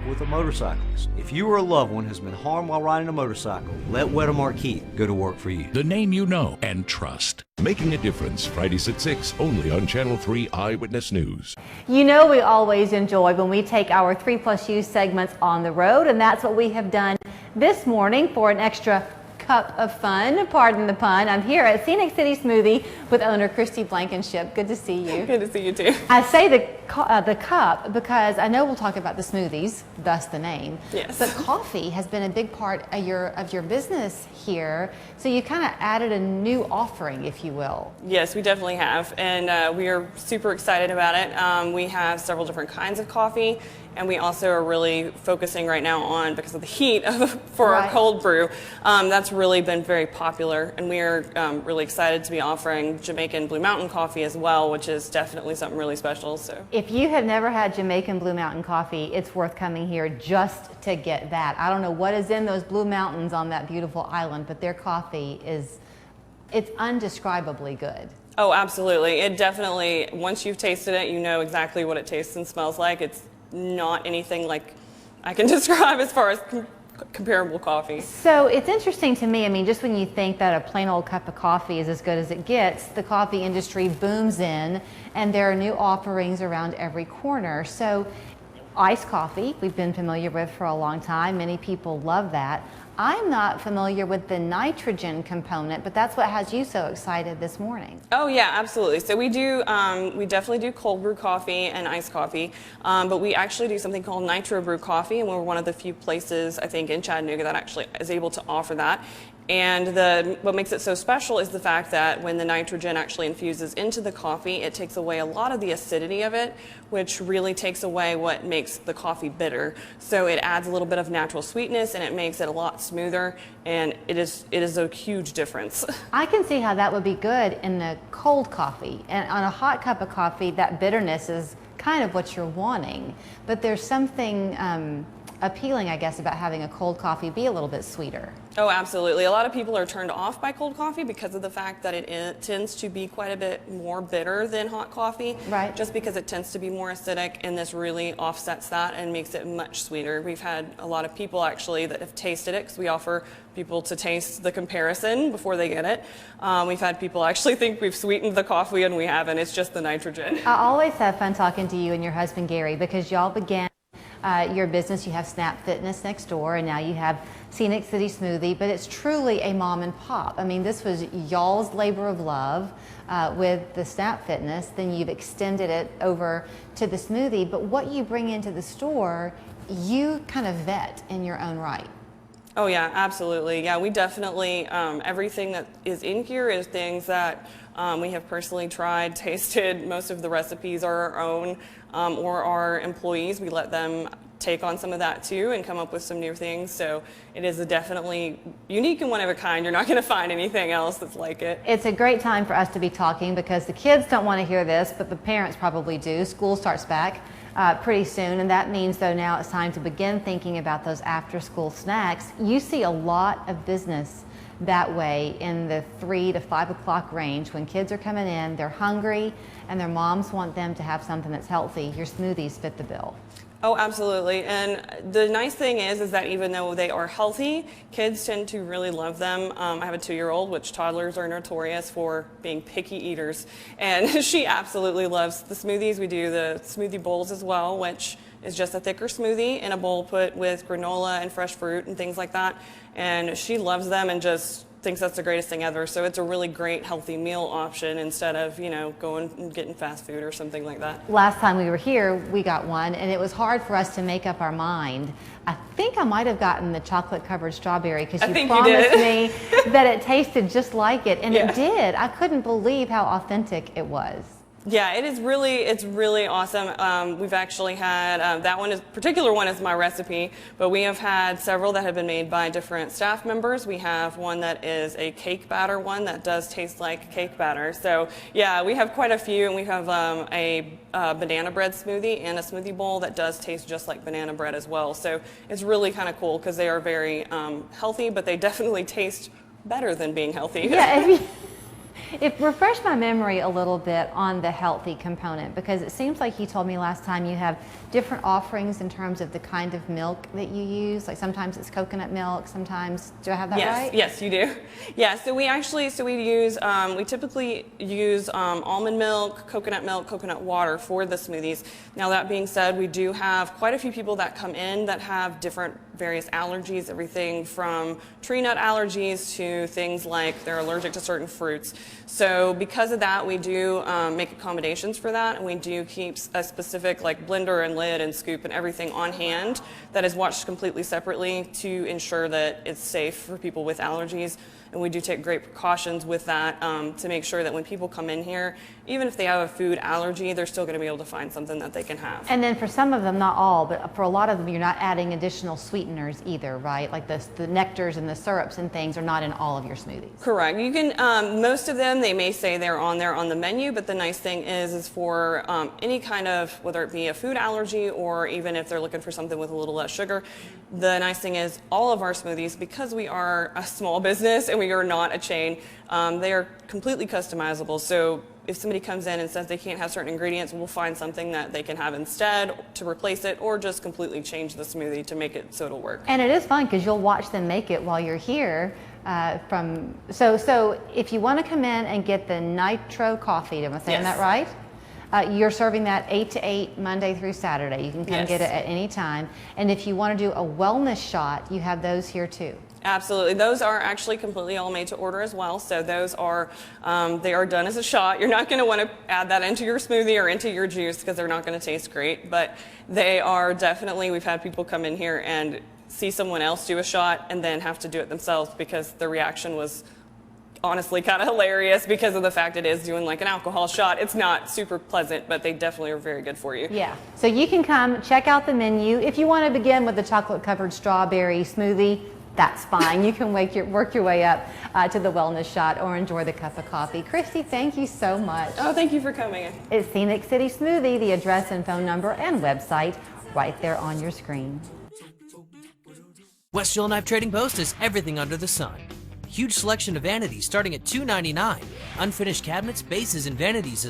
with a motorcyclist. If you or a loved one has been harmed while riding a motorcycle, let Wedemark Keith go to work for you. The name you know and trust. Making a Difference, Fridays at 6, only on Channel 3 Eyewitness News. You know we always enjoy when we take our 3+U segments on the road, and that's what we have done this morning for an extra cup of fun, pardon the pun. I'm here at Scenic City Smoothie with owner Christy Blankenship. Good to see you. Good to see you too. I say the cup because I know we'll talk about the smoothies, thus the name. Yes. But coffee has been a big part of your business here, so you kind of added a new offering, if you will. Yes, we definitely have, and we are super excited about it. We have several different kinds of coffee. And we also are really focusing right now on, because of the heat for our cold brew, that's really been very popular. And we are really excited to be offering Jamaican Blue Mountain coffee as well, which is definitely something really special. So, if you have never had Jamaican Blue Mountain coffee, it's worth coming here just to get that. I don't know what is in those Blue Mountains on that beautiful island, but their coffee it's undescribably good. Oh, absolutely. It definitely, once you've tasted it, you know exactly what it tastes and smells like. It's not anything like I can describe as far as comparable coffee. So it's interesting to me, I mean, just when you think that a plain old cup of coffee is as good as it gets, the coffee industry booms in and there are new offerings around every corner. So iced coffee, we've been familiar with for a long time. Many people love that. I'm not familiar with the nitrogen component, but that's what has you so excited this morning. Oh yeah, absolutely. So we do, we definitely do cold brew coffee and iced coffee, but we actually do something called Nitro brew coffee, and we're one of the few places, I think, in Chattanooga that actually is able to offer that. And what makes it so special is the fact that when the nitrogen actually infuses into the coffee, it takes away a lot of the acidity of it, which really takes away what makes the coffee bitter. So it adds a little bit of natural sweetness and it makes it a lot smoother, and it is a huge difference. I can see how that would be good in the cold coffee, and on a hot cup of coffee, that bitterness is kind of what you're wanting. But there's something appealing, I guess, about having a cold coffee be a little bit sweeter. Oh, absolutely. A lot of people are turned off by cold coffee because of the fact that it tends to be quite a bit more bitter than hot coffee. Right. Just because it tends to be more acidic, and this really offsets that and makes it much sweeter. We've had a lot of people actually that have tasted it, because we offer people to taste the comparison before they get it. We've had people actually think we've sweetened the coffee, and we haven't. It's just the nitrogen. I always have fun talking to you and your husband Gary, because y'all began your business. You have Snap Fitness next door, and now you have Scenic City Smoothie, but it's truly a mom and pop. I mean, this was y'all's labor of love with the Snap Fitness, then you've extended it over to the smoothie, but what you bring into the store, you kind of vet in your own right. Oh yeah, absolutely. Yeah, we definitely, everything that is in here is things that we have personally tried, tasted. Most of the recipes are our own, or our employees. We let them take on some of that too and come up with some new things. So it is definitely unique and one of a kind. You're not going to find anything else that's like it. It's a great time for us to be talking, because the kids don't want to hear this, but the parents probably do. School starts back pretty soon, and that means, though, now it's time to begin thinking about those after-school snacks. You see a lot of business that way in the 3 to 5 o'clock range, when kids are coming in, they're hungry, and their moms want them to have something that's healthy. Your smoothies fit the bill. Oh, absolutely. And the nice thing is that even though they are healthy, kids tend to really love them. I have a 2-year-old, which toddlers are notorious for being picky eaters, and she absolutely loves the smoothies. We do the smoothie bowls as well, which is just a thicker smoothie in a bowl put with granola and fresh fruit and things like that. And she loves them and just thinks that's the greatest thing ever. So it's a really great healthy meal option instead of, you know, going and getting fast food or something like that. Last time we were here, we got one, and it was hard for us to make up our mind. I think I might have gotten the chocolate covered strawberry, because you promised me that it tasted just like it, and it did. I couldn't believe how authentic it was. Yeah, it's really awesome. We've actually had, particular one is my recipe, but we have had several that have been made by different staff members. We have one that is a cake batter one that does taste like cake batter. So yeah, we have quite a few, and we have a banana bread smoothie and a smoothie bowl that does taste just like banana bread as well. So it's really kind of cool, because they are very healthy, but they definitely taste better than being healthy. Yeah. Refresh my memory a little bit on the healthy component, because it seems like you told me last time you have different offerings in terms of the kind of milk that you use. Like sometimes it's coconut milk, sometimes, do I have that right? Yes, you do. Yeah, so we typically use almond milk, coconut water for the smoothies. Now that being said, we do have quite a few people that come in that have different various allergies, everything from tree nut allergies to things like they're allergic to certain fruits. So because of that, we do make accommodations for that, and we do keep a specific like blender and lid and scoop and everything on hand that is watched completely separately to ensure that it's safe for people with allergies. And we do take great precautions with that to make sure that when people come in here, even if they have a food allergy, they're still going to be able to find something that they can have. And then for some of them, not all, but for a lot of them, you're not adding additional sweeteners either, right? Like the nectars and the syrups and things are not in all of your smoothies. Correct. You can, most of them, they may say they're on there on the menu, but the nice thing is for any kind of, whether it be a food allergy or even if they're looking for something with a little less sugar, the nice thing is all of our smoothies, because we are a small business and we are not a chain, they are completely customizable. So if somebody comes in and says they can't have certain ingredients, we'll find something that they can have instead to replace it, or just completely change the smoothie to make it so it'll work. And it is fun because you'll watch them make it while you're here. So if you want to come in and get the Nitro coffee, am I saying that right? You're serving that 8 to 8 Monday through Saturday. You can come get it at any time. And if you want to do a wellness shot, you have those here too. Absolutely. Those are actually completely all made to order as well. So those are, they are done as a shot. You're not going to want to add that into your smoothie or into your juice because they're not going to taste great. But they are definitely, we've had people come in here and see someone else do a shot and then have to do it themselves because the reaction was honestly kind of hilarious because of the fact it is doing like an alcohol shot. It's not super pleasant, but they definitely are very good for you. Yeah. So you can come check out the menu. If you want to begin with the chocolate covered strawberry smoothie, that's fine. You can work your way up to the wellness shot or enjoy the cup of coffee. Christy, thank you so much. Oh, thank you for coming in. It's Scenic City Smoothie, the address and phone number and website right there on your screen. West Yellowknife Trading Post is everything under the sun. Huge selection of vanities starting at $2.99. Unfinished cabinets, bases, and vanities as